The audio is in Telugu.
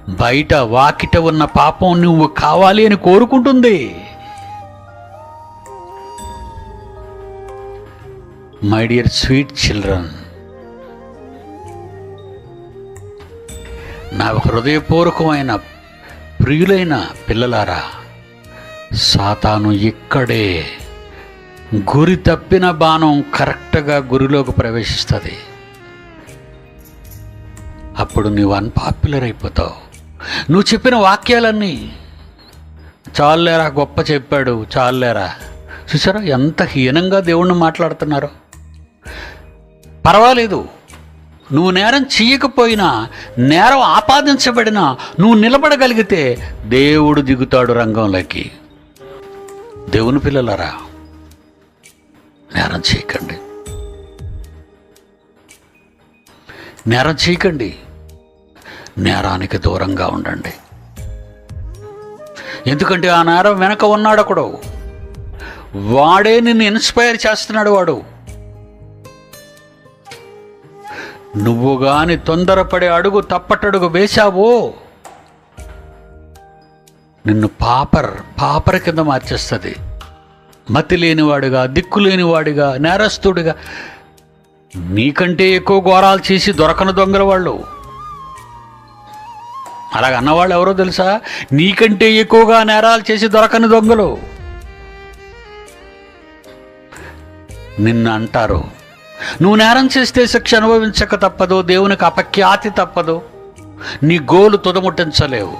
బయట వాకిట ఉన్న పాపం నువ్వు కావాలి అని కోరుకుంటుంది. మై డియర్ స్వీట్ చిల్డ్రన్, నా హృదయపూర్వకమైన ప్రియులైన పిల్లలారా, సాతాను ఇక్కడే గురి తప్పిన బాణం కరెక్ట్గా గురిలోకి ప్రవేశిస్తుంది. అప్పుడు నువ్వు అన్పాపులర్ అయిపోతావు. నువ్వు చెప్పిన వాక్యాలన్నీ చాలేరా, గొప్ప చెప్పాడు, చాలేరా. చూసారా ఎంత హీనంగా దేవుణ్ణి మాట్లాడుతున్నారో. పర్వాలేదు, నువ్వు నేరం చేయకపోయినా, నేరం ఆపాదించబడినా నువ్వు నిలబడగలిగితే దేవుడు దిగుతాడు రంగంలోకి. దేవుని పిల్లలారా, నేరం చేయకండి, నేరం చేయకండి, నేరానికి దూరంగా ఉండండి. ఎందుకంటే ఆ నేరం వెనక ఉన్నాడు ఒకడు, వాడే నిన్ను ఇన్స్పైర్ చేస్తున్నాడు. వాడు నువ్వు గాని తొందరపడే అడుగు తప్పటడుగు వేశావో నిన్ను పాపర్ కింద మార్చేస్తుంది. మతి లేనివాడిగా, దిక్కు లేనివాడిగా, నేరస్తుడిగా. నీకంటే ఎక్కువ ఘోరాలు చేసి దొరకని దొంగల వాళ్ళు. అలాగ అన్నవాళ్ళు ఎవరో తెలుసా? నీకంటే ఎక్కువగా నేరాలు చేసి దొరకని దొంగలు నిన్ను అంటారు. నువ్వు నేరం చేస్తే శిక్ష అనుభవించక తప్పదు, దేవునికి అపఖ్యాతి తప్పదు, నీ గోలు తుదముట్టించలేవు.